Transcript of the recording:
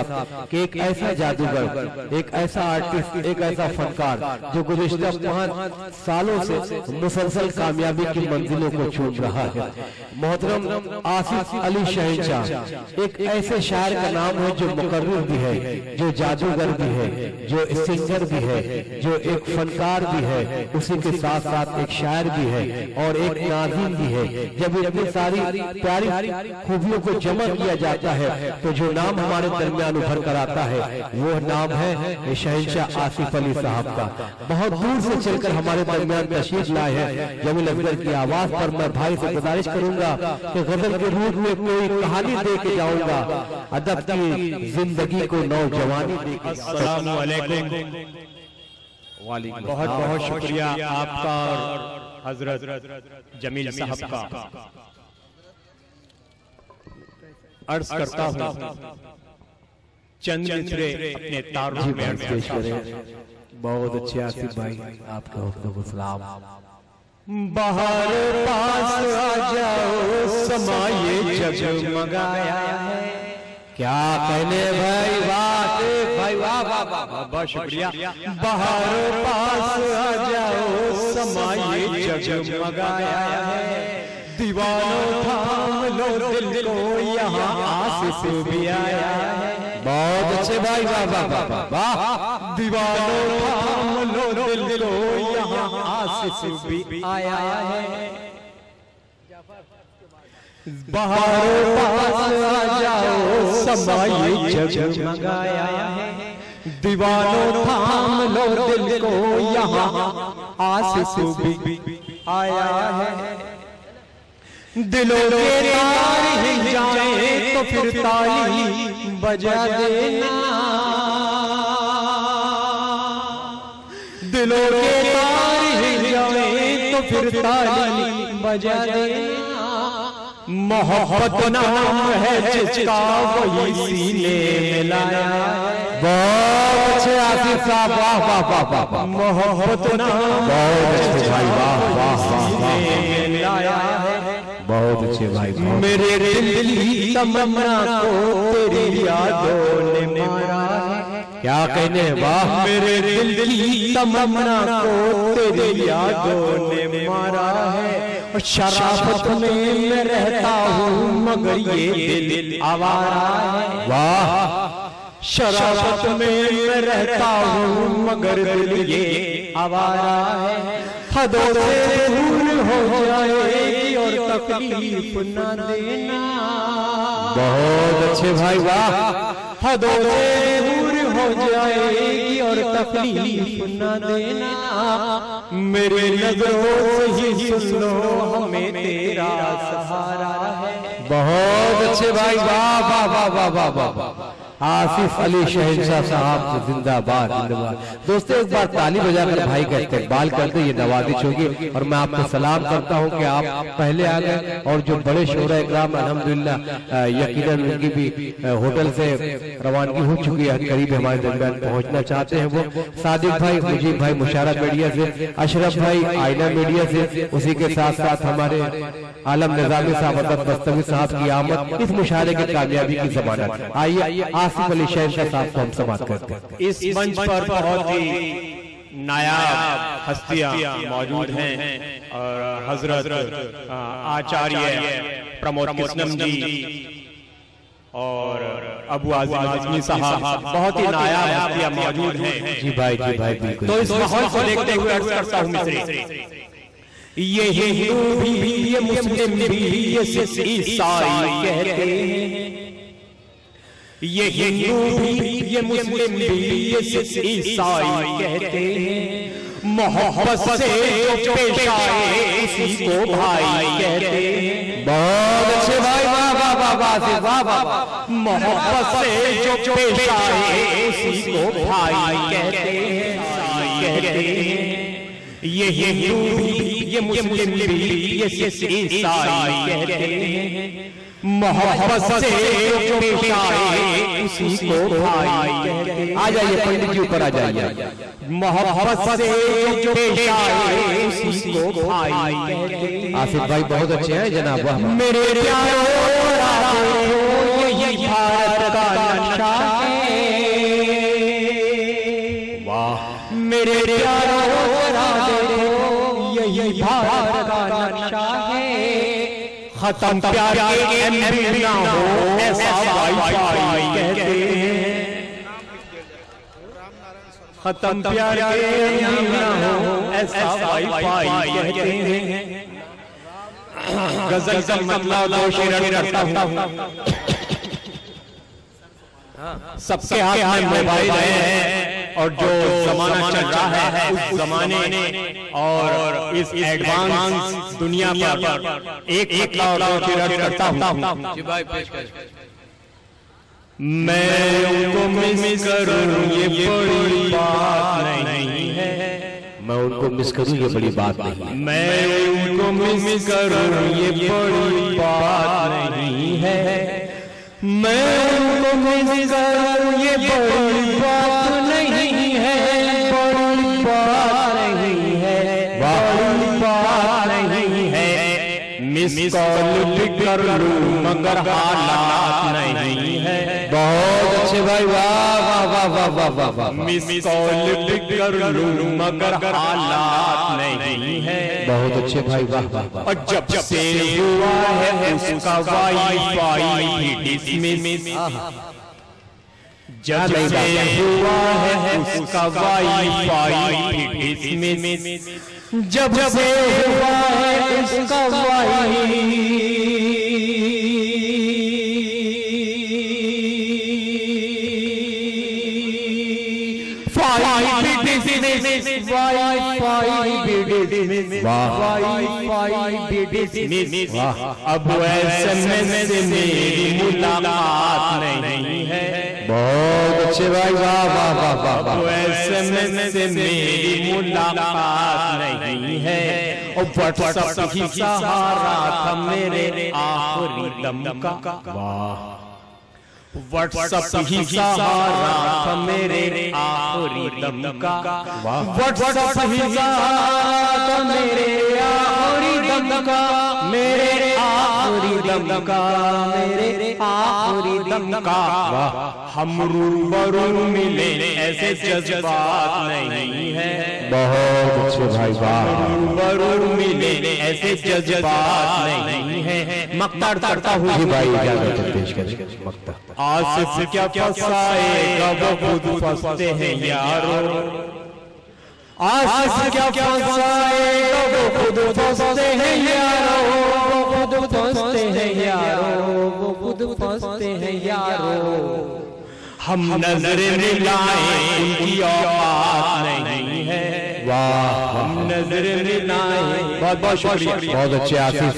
साहब कि एक ऐसा जादूगर, एक ऐसा आर्टिस्ट, एक ऐसा फनकार जो गुज़िश्ता 5 सालों से मुसलसल कामयाबी की मंजिलों को चूम रहा है। मोहतरम आसिफ अली शहंशाह एक ऐसे शायर का नाम है जो मुकर्रिर भी है, जो जादूगर भी है, जो सिंगर भी है, जो एक फनकार भी है, उसी के साथ साथ एक शायर भी है और एक नाज़िम भी है। जब इतनी सारी प्यारी खूबियों को जमा किया जाता है तो जो नाम हमारे दरमियान उभर कर आता है वो नाम है शहंशाह आसिफ अली साहब का। बहुत दूर से चलकर हमारे दरमियान तशरीफ लाए हैं। जमील अफजल की आवाज पर मैं भाई से गुजारिश करूंगा कि गजल के रूप में कोई कहानी दे के जाऊंगा, अदब की जिंदगी को नौजवानी दे के। अस्सलाम वालेकुम। बहुत बहुत शुक्रिया आपका और हजरत जमील साहब का। अर्ज करता हूँ चंद मिसरे अपने तारुफ में अर्ज पेश करें। बहुत अच्छे आसिफ भाई, आपका हुक्म सलाम। बाहर पास आ जाओ समा ये जगमगाया है। क्या कहने भाई, वाह भाई, वाह वाह वाह, बहुत शुक्रिया। बाहर पास आ जाओ समा ये जगमगाया है। दीवानों थाम लो दिल को यहाँ आसिफ भी आया है। बहुत अच्छे भाई, वाह वाह वाह वाह। दीवानों थाम लो दिल को यहाँ आसिफ भी आया है। बाहर पास आ जाओ समा ये जगमगाया है। दीवानों थाम लो दिल को यहाँ आसिफ भी आया है। दिलों के तार हिल जाए तो फिर ताली बजा देना। दिलों के तार हिल जाए तो फिर ताली बजा देना। मोहब्बत नाम है जिसका वही सीने में लाया है। बहुत अच्छे आसिफ साहब, वाह वाह वाह वाह। मोहब्बत नाम बहुत अच्छे भाई, वाह वाह वाह, लाया है। बहुत अच्छे भाई। मेरे दिल की तमन्ना को तेरी यादों ने मारा है। क्या कहने, वाह। मेरे दिल की तमन्ना को तेरी यादों ने मारा है। शराफत में मैं रहता हूँ मगर ये दिल आवारा है। वाह। शराफत में मैं रहता हूँ मगर दिल ये आवारा है। हदों से दूर हो जाएगी और तकलीफ न देना। बहुत अच्छे भाई, वाह। हदों से दूर हो जाएगी और तकलीफ न देना। मेरे नजरों से ही सुन लो हमें तेरा सहारा है। बहुत अच्छे भाई, वाह वाह वाह वाह वाह वाह वाह। आसिफ अली शहंशाह साहब जिंदाबाद जिंदाबाद। दोस्तों एक बार ताली बजाकर भाई का इस्तकबाल करते, ये नवाजिश होगी। और मैं आपको सलाम करता हूं कि आप पहले आ गए और जो बड़े शोरा इकराम अल्हम्दुलिल्लाह यकीनन उनकी भी होटल से रवानगी हो चुकी है, करीब हमारे दरमियान पहुंचना चाहते हैं। वो सादिक भाई, मुजीब भाई मुशारा मीडिया से, अशरफ भाई आईना मीडिया से, उसी के साथ साथ हमारे आलम निजामी साहब, बस्तवी साहब की आमद इस मुशारे की कामयाबी की जमानत। आइए आसिफ अली शहंशाह साहब को हम समाप्त करते हैं। इस मंच पर बहुत ही नायाब हस्तियां मौजूद हैं और हजरत आचार्य प्रमोद किस्नम जी और अबू आज़िम आज़मी साहब बहुत ही नायाब हस्तियां मौजूद हैं। जी भाई, जी भाई, बिल्कुल। तो इस माहौल को देखते हुए अर्ज करता हूं मिसरे। ये हिंदू भी ये मुस्लिम भी ये सिख ईसाई कहते हैं। ये हिंदू भी ये मुस्लिम भी ये सिख ईसाई कहते हैं। मोहब्बत से जो पेश आए उसी को भाई कहते हैं। बहुत अच्छे भाई, वाह वाह वाह वाह वाह वाह। मोहब्बत से जो पेश आए उसी को भाई कहते हैं। ये हिंदू भी ये मुस्लिम भी ये सिख ईसाई कहते हैं। मोहब्बत से जो पेश आए उसी को भाई कहते हैं। आ जाइए पंडित जी, ऊपर आ जाइए। मोहब्बत से जो पेश आए उसी को भाई कहते हैं। आसिफ भाई बहुत अच्छे हैं जनाब, वाह। मेरे प्यारों यही भारत का नक्शा है। मेरे प्यारों जरा देखो यही भारत का नक्शा है। खत्म प्यार के एमबी ना हो ऐसा वाईफाई कहते हैं। खत्म प्यार के एमबी ना हो ऐसा वाईफाई कहते हैं। गजल का मतलब दो शेर करता हूँ। सबके हाथ में मोबाइल है और जो जमाना चल रहा है उस जमाने और इस एडवांस दुनिया पर एक करता हूँ। मैं उनको मिस करूं ये बड़ी बात नहीं है। मैं उनको मिस करूं ये बड़ी बात नहीं। मैं उनको मिस करूं ये बड़ी बात नहीं है। मैं उनको मिस करूं ये बड़ी बात नहीं है। बड़ी बात नहीं है। बड़ी बात नहीं है। मिस कॉल कर लूं मगर हालात नहीं है। बहुत अच्छे भाई, वाह वाह वाह वाह वाह वाह वाह। मिस कॉल कर लूं मगर हालात नहीं है। बहुत अच्छे भाई, वाह वाह वाह। और जब से हुआ है उसका वाईफाई डिसमिस। जब से हुआ है उसका वाईफाई डिसमिस। जब से हुआ है उसका अब SMS से मेरी मुलाकात नहीं है। बहुत अच्छे भाई, वाह वाह वाह वाह वाह। अब SMS से मेरी मुलाकात नहीं है। और व्हाट्सएप ही सहारा था मेरे आखिरी दम का। वाह। व्हाट्सएप ही सहारा था मेरे आखिरी दम का। व्हाट्सएप ही सहारा था मेरे आखिरी दम का। मेरे आखिरी दम का। मेरे आखिरी दम का। हम रूबरू मिले ऐसे जज्बात नहीं है। बहुत अच्छे भाई, वाह। रूबरू मिले ऐसे जज्बात नहीं है। मक्ता करता हूँ भाई, इजाजत पेश करें मक्ता। आसिफ क्या फंसाएगा वो खुद फंसते हैं यारो। आसिफ क्या फंसाएगा वो खुद फंसते हैं यारो। वो खुद फंसते हैं यारो। वो खुद फंसते हैं यारो। हम नजर मिलाएं उनकी औकात नहीं है। वाह। हम नजर मिलाएं। बहुत बहुत शुक्रिया। बहुत अच्छे आसिफ।